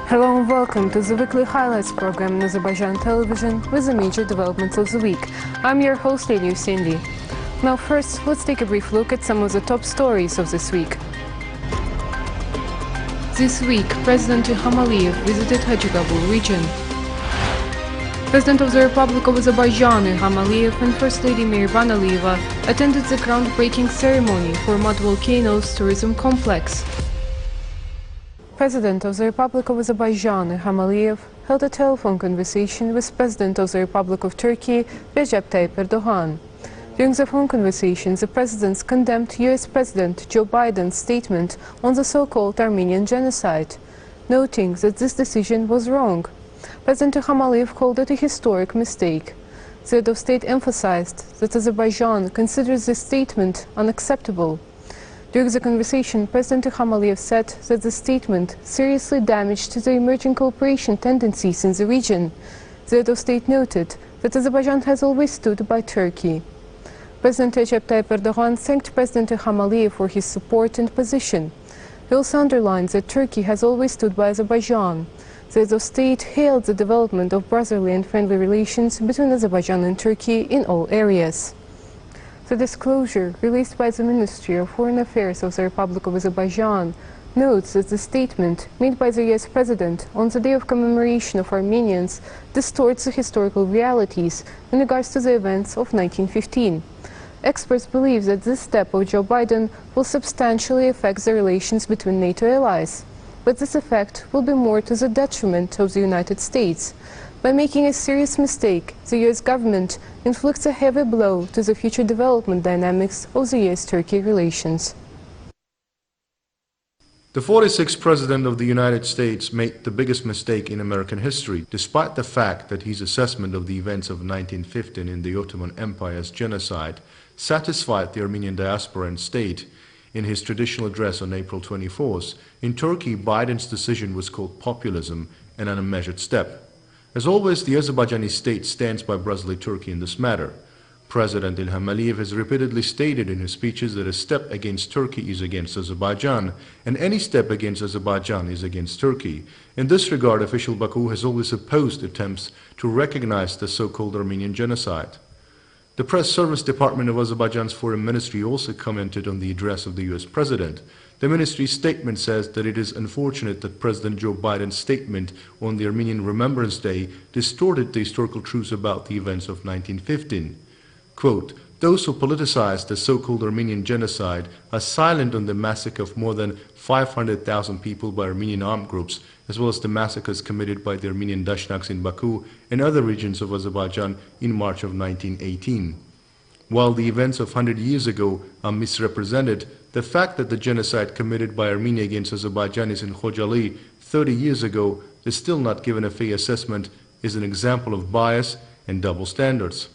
Hello and welcome to the weekly highlights program on Azərbaycan Television with the major developments of the week. I'm your host, Lady Cindy. Now first, let's take a brief look at some of the top stories of this week. This week, President İlham visited Hacıqabul region. President of the Republic of Azerbaijan İlham and First Lady Mehriban Aliyeva attended the groundbreaking ceremony for Mud Volcanoes Tourism Complex. President of the Republic of Azerbaijan İlham held a telephone conversation with President of the Republic of Turkey Recep Tayyip Erdogan. During the phone conversation, the presidents condemned US President Joe Biden's statement on the so-called Armenian genocide, noting that this decision was wrong. President İlham called it a historic mistake. The head of state emphasized that Azerbaijan considers this statement unacceptable. During the conversation, President İlham said that the statement seriously damaged the emerging cooperation tendencies in the region. The head of state noted that Azerbaijan has always stood by Turkey. President Recep Tayyip Erdogan thanked President İlham for his support and position. He also underlined that Turkey has always stood by Azerbaijan. The head of state hailed the development of brotherly and friendly relations between Azerbaijan and Turkey in all areas. The disclosure released by the Ministry of Foreign Affairs of the Republic of Azerbaijan notes that the statement made by the US President on the day of commemoration of Armenians distorts the historical realities in regards to the events of 1915. Experts believe that this step of Joe Biden will substantially affect the relations between NATO allies, but this effect will be more to the detriment of the United States. By making a serious mistake, the US government inflicts a heavy blow to the future development dynamics of the US-Turkey relations. The 46th President of the United States made the biggest mistake in American history, despite the fact that his assessment of the events of 1915 in the Ottoman Empire as genocide satisfied the Armenian diaspora and state. In his traditional address on April 24th, in Turkey, Biden's decision was called populism and an unmeasured step. As always, the Azerbaijani state stands by brotherly Turkey in this matter. President İlham has repeatedly stated in his speeches that a step against Turkey is against Azerbaijan, and any step against Azerbaijan is against Turkey. In this regard, official Baku has always opposed attempts to recognize the so-called Armenian genocide. The press service department of Azerbaijan's foreign ministry also commented on the address of the US president. The ministry's statement says that it is unfortunate that President Joe Biden's statement on the Armenian Remembrance Day distorted the historical truths about the events of 1915. Quote, "Those who politicize the so-called Armenian genocide are silent on the massacre of more than 500,000 people by Armenian armed groups, as well as the massacres committed by the Armenian Dashnaks in Baku and other regions of Azerbaijan in March of 1918. While the events of 100 years ago are misrepresented, the fact that the genocide committed by Armenia against Azerbaijanis in Khojaly 30 years ago is still not given a fair assessment is an example of bias and double standards."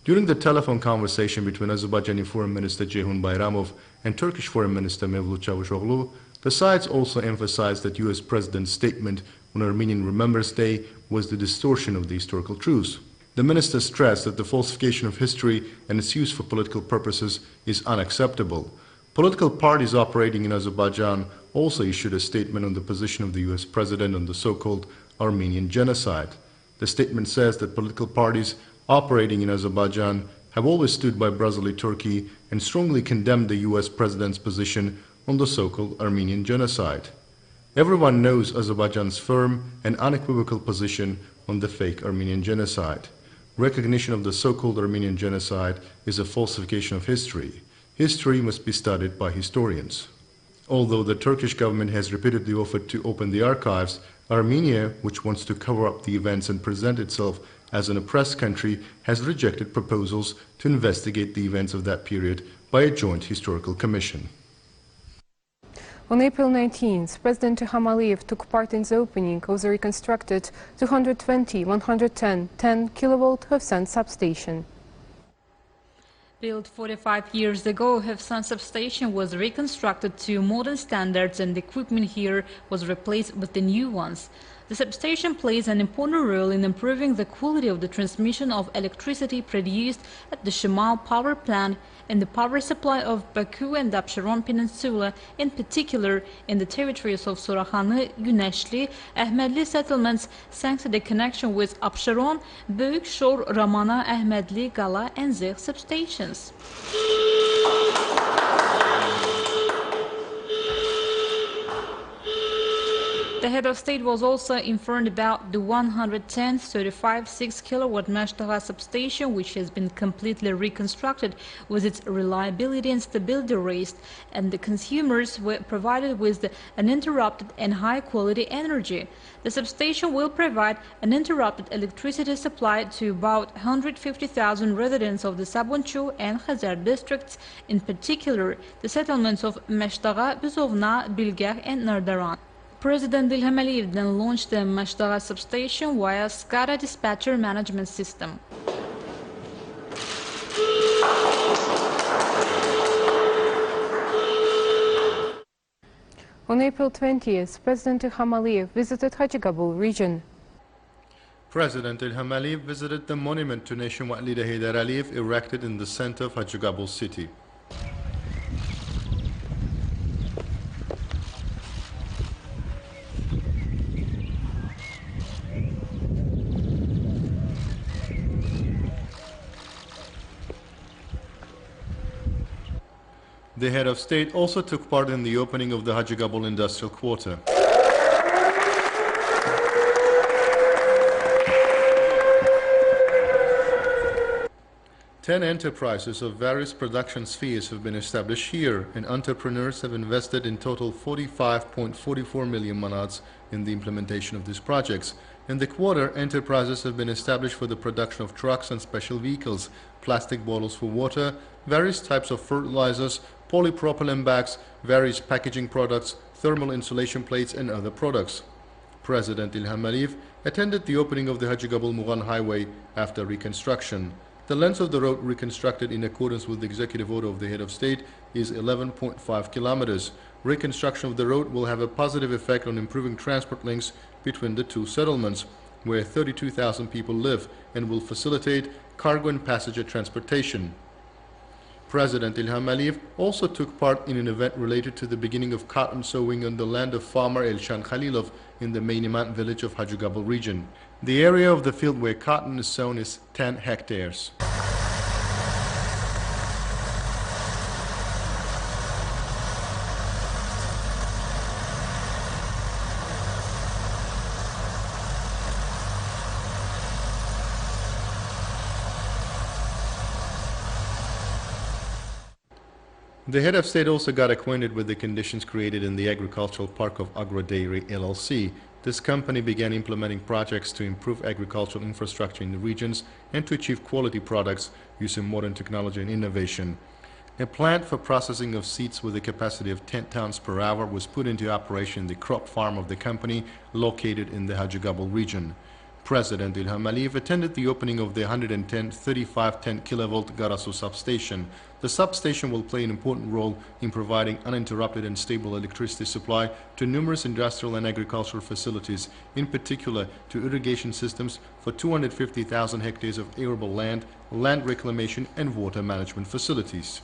During the telephone conversation between Azerbaijani Foreign Minister Ceyhun Bayramov and Turkish Foreign Minister Mevlut Çavuşoğlu, the sides also emphasized that US President's statement on Armenian Remembrance Day was the distortion of the historical truths. The minister stressed that the falsification of history and its use for political purposes is unacceptable. Political parties operating in Azerbaijan also issued a statement on the position of the US President on the so-called Armenian genocide. The statement says that political parties operating in Azerbaijan have always stood by brotherly Turkey and strongly condemned the US President's position on the so-called Armenian genocide. Everyone knows Azerbaijan's firm and unequivocal position on the fake Armenian genocide. Recognition of the so-called Armenian genocide is a falsification of history. History must be studied by historians. Although the Turkish government has repeatedly offered to open the archives, Armenia, which wants to cover up the events and present itself as an oppressed country, has rejected proposals to investigate the events of that period by a joint historical commission. On April 19th, President İlham took part in the opening of the reconstructed 220-110 10-kilovolt Rövşən substation. Built 45 years ago, Rövşən substation was reconstructed to modern standards and the equipment here was replaced with the new ones. The substation plays an important role in improving the quality of the transmission of electricity produced at the Shemal power plant in the power supply of Baku and Abşeron Peninsula, in particular in the territories of Soraxanı, Güneşli, Əhmədli settlements, thanks to the connection with Abşeron, Böyük, Şor, Ramana, Əhmədli, Qala and Zeh substations. The head of state was also informed about the 110 35.6 kilowatt Mashtaga substation, which has been completely reconstructed with its reliability and stability raised, and the consumers were provided with uninterrupted and high-quality energy. The substation will provide uninterrupted electricity supply to about 150,000 residents of the Sabunçu and Xəzər districts, in particular the settlements of Mashtaga, Buzovna, Bilgah and Nardaran. President İlham Əliyev then launched the Mashtaga substation via SCADA dispatcher management system. On April 20th, President İlham Əliyev visited Hacıqabul region. President İlham Əliyev visited the monument to nationwide leader Heydər Əliyev erected in the center of Hacıqabul city. The head of state also took part in the opening of the Hacıqabul industrial quarter. Ten enterprises of various production spheres have been established here, and entrepreneurs have invested in total 45.44 million manads in the implementation of these projects. In the quarter, enterprises have been established for the production of trucks and special vehicles, plastic bottles for water, various types of fertilizers, polypropylene bags, various packaging products, thermal insulation plates and other products. President İlham Əliyev attended the opening of the Hacıqabul-Muğan highway after reconstruction. The length of the road reconstructed in accordance with the executive order of the head of state is 11.5 kilometers. Reconstruction of the road will have a positive effect on improving transport links between the two settlements, where 32,000 people live, and will facilitate cargo and passenger transportation. President İlham Əliyev also took part in an event related to the beginning of cotton sowing on the land of farmer Elşan Khalilov in the Meyniman village of Hacıqabul region. The area of the field where cotton is sown is 10 hectares. The head of state also got acquainted with the conditions created in the agricultural park of Agro Dairy LLC. This company began implementing projects to improve agricultural infrastructure in the regions and to achieve quality products using modern technology and innovation. A plant for processing of seeds with a capacity of 10 tons per hour was put into operation in the crop farm of the company located in the Hacıqabul region. President İlham Əliyev attended the opening of the 110 3510 kilovolt Garasu substation. The substation will play an important role in providing uninterrupted and stable electricity supply to numerous industrial and agricultural facilities, in particular to irrigation systems for 250,000 hectares of arable land, land reclamation and water management facilities.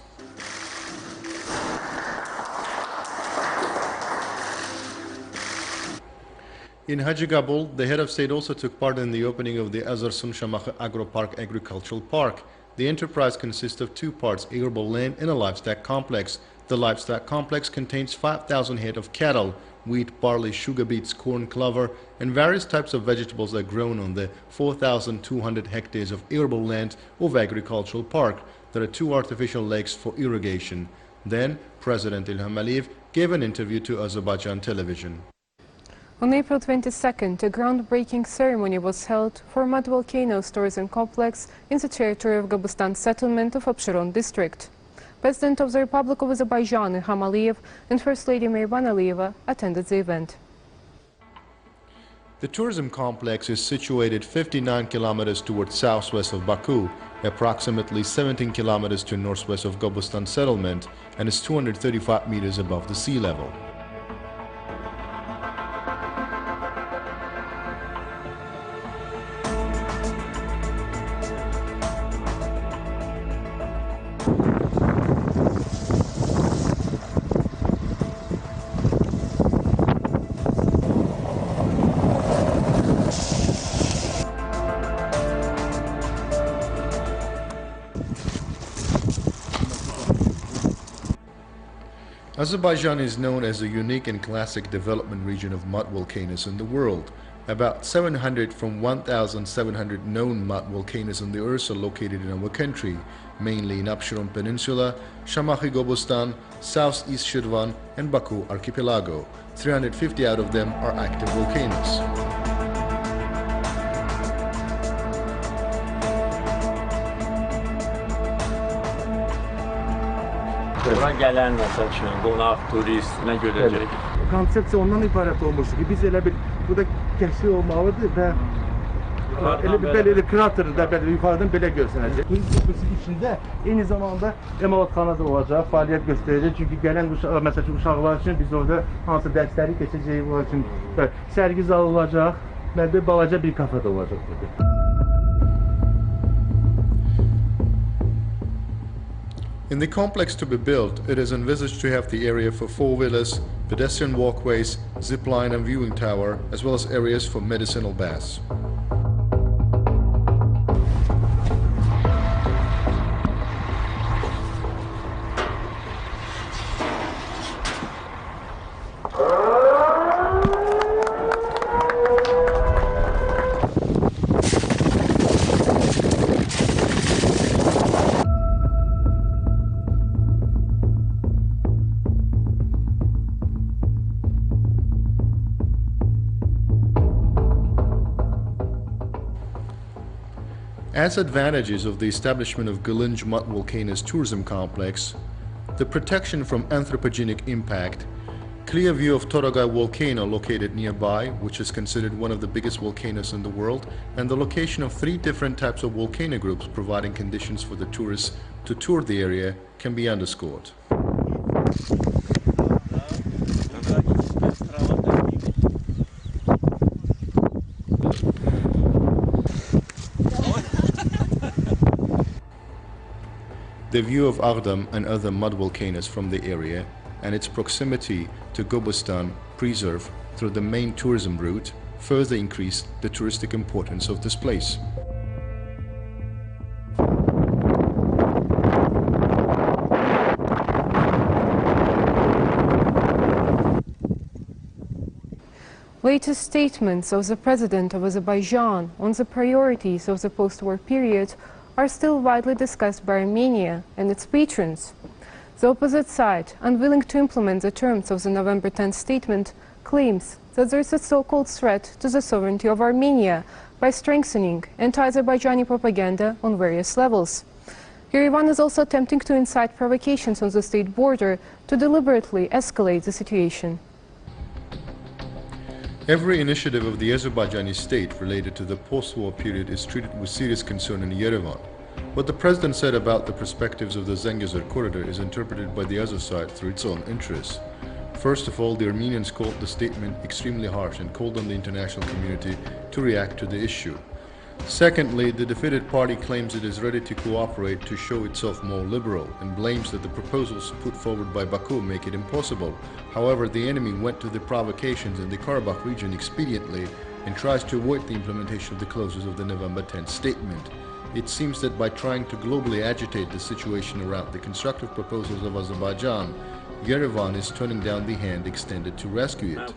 In Hacıqabul, the head of state also took part in the opening of the Azərbaycan Şamaxı Agro Park Agricultural Park. The enterprise consists of two parts, arable land and a livestock complex. The livestock complex contains 5,000 head of cattle. Wheat, barley, sugar beets, corn, clover, and various types of vegetables are grown on the 4,200 hectares of arable land of agricultural park. There are two artificial lakes for irrigation. Then, President İlham Əliyev gave an interview to Azərbaycan Televiziya. On April 22nd, a groundbreaking ceremony was held for Mud Volcano Stores and Complex in the territory of Gobustan settlement of Abşeron district. President of the Republic of Azerbaijan, İlham Əliyev, and First Lady Mehriban Aliyeva attended the event. The tourism complex is situated 59 kilometers towards southwest of Baku, approximately 17 kilometers to northwest of Gobustan settlement, and is 235 meters above the sea level. Azerbaijan is known as a unique and classic development region of mud volcanoes in the world. About 700 from 1,700 known mud volcanoes on the earth are located in our country, mainly in Absheron Peninsula, Shamaxi Gobustan, Southeast Shirvan and Baku Archipelago. 350 out of them are active volcanoes. Bura gələn məsəl üçün, qonaq, turist nə görəcək? Konsepsiya ondan ibarət olmuşdu ki, biz elə bir burada kəşfi olmalıdır və elə bir belə kraterin də belə yuxarıdan belə görsənəcək. Turizm içində eyni zamanda emalatxana da olacaq, fəaliyyət göstərəcək. Çünki gələn məsəl üçün uşaqlar üçün biz orada hansı dərsləri keçəcəyik, bunlar üçün sərgi zalı olacaq və bir balaca bir kafe də olacaq burada. In the complex to be built, it is envisaged to have the area for four-wheelers, pedestrian walkways, zip line and viewing tower, as well as areas for medicinal baths. As advantages of the establishment of Gülünç Mud Volcanoes Tourism Complex, the protection from anthropogenic impact, clear view of Torogay volcano located nearby, which is considered one of the biggest volcanoes in the world, and the location of 3 different types of volcano groups providing conditions for the tourists to tour the area can be underscored. The view of Ağdam and other mud volcanoes from the area and its proximity to Gobustan Preserve through the main tourism route further increase the touristic importance of this place. Latest statements of the President of Azerbaijan on the priorities of the post-war period are still widely discussed by Armenia and its patrons. The opposite side, unwilling to implement the terms of the November 10th statement, claims that there is a so-called threat to the sovereignty of Armenia by strengthening anti-Azerbaijani propaganda on various levels. Yerevan is also attempting to incite provocations on the state border to deliberately escalate the situation. Every initiative of the Azerbaijani state related to the post-war period is treated with serious concern in Yerevan. What the president said about the perspectives of the Zengezur corridor is interpreted by the other side through its own interests. First of all, the Armenians called the statement extremely harsh and called on the international community to react to the issue. Secondly, the defeated party claims it is ready to cooperate to show itself more liberal and blames that the proposals put forward by Baku make it impossible. However, the enemy went to the provocations in the Karabakh region expediently and tries to avoid the implementation of the clauses of the November 10th statement. It seems that by trying to globally agitate the situation around the constructive proposals of Azerbaijan, Yerevan is turning down the hand extended to rescue it.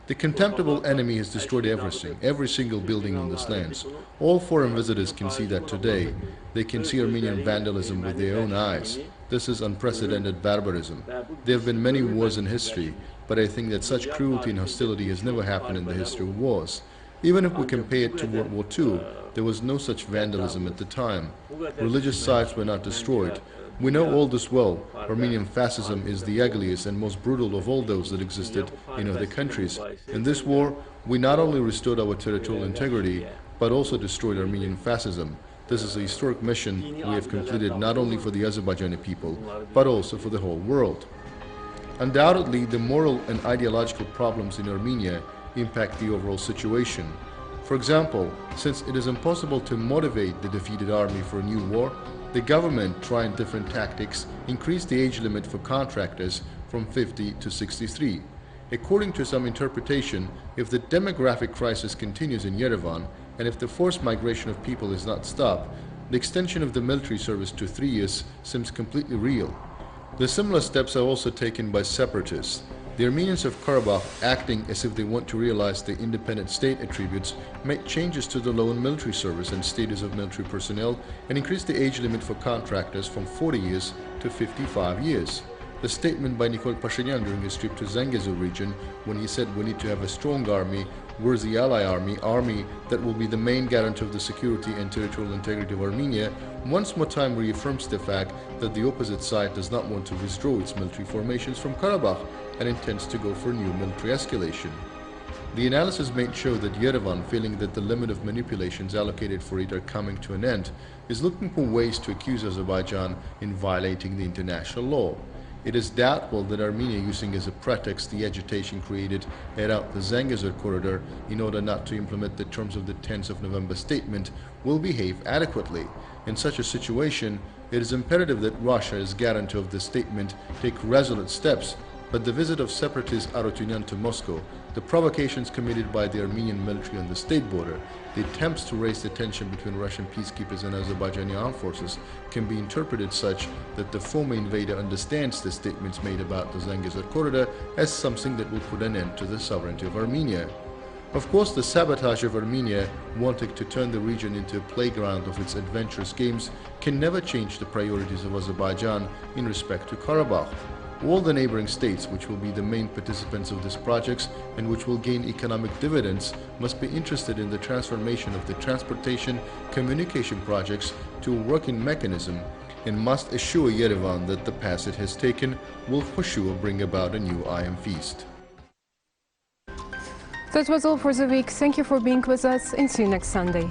The contemptible enemy has destroyed everything, every single building on this lands. All foreign visitors can see that today. They can see Armenian vandalism with their own eyes. This is unprecedented barbarism. There have been many wars in history, but I think that such cruelty and hostility has never happened in the history of wars. Even if we compare it to World War II, there was no such vandalism at the time. Religious sites were not destroyed. We know all this well. Armenian fascism is the ugliest and most brutal of all those that existed in other countries. In this war, we not only restored our territorial integrity, but also destroyed Armenian fascism. This is a historic mission we have completed not only for the Azerbaijani people, but also for the whole world. Undoubtedly, the moral and ideological problems in Armenia impact the overall situation. For example, since it is impossible to motivate the defeated army for a new war, the government, trying different tactics, increased the age limit for contractors from 50 to 63. According to some interpretation, if the demographic crisis continues in Yerevan, and if the forced migration of people is not stopped, the extension of the military service to 3 years seems completely real. The similar steps are also taken by separatists. The Armenians of Karabakh, acting as if they want to realize the independent state attributes, made changes to the law on military service and status of military personnel and increased the age limit for contractors from 40 years to 55 years. The statement by Nikol Pashinyan during his trip to Zangezur region, when he said we need to have a strong army, worthy ally army that will be the main guarantee of the security and territorial integrity of Armenia, once more time reaffirms the fact that the opposite side does not want to withdraw its military formations from Karabakh and intends to go for new military escalation. The analysis made show that Yerevan, feeling that the limit of manipulations allocated for it are coming to an end, is looking for ways to accuse Azerbaijan in violating the international law. It is doubtful that Armenia, using as a pretext the agitation created around the Zangezur corridor in order not to implement the terms of the 10th of November statement, will behave adequately. In such a situation, it is imperative that Russia, as guarantor of the statement, take resolute steps. But the visit of separatist Arutyunyan to Moscow, the provocations committed by the Armenian military on the state border, the attempts to raise the tension between Russian peacekeepers and Azerbaijani armed forces can be interpreted such that the former invader understands the statements made about the Zangezur corridor as something that will put an end to the sovereignty of Armenia. Of course, the sabotage of Armenia, wanting to turn the region into a playground of its adventurous games, can never change the priorities of Azerbaijan in respect to Karabakh. All the neighboring states, which will be the main participants of these projects and which will gain economic dividends, must be interested in the transformation of the transportation communication projects to a working mechanism and must assure Yerevan that the path it has taken will for sure bring about a new Iron Feast. That was all for the week. Thank you for being with us and see you next Sunday.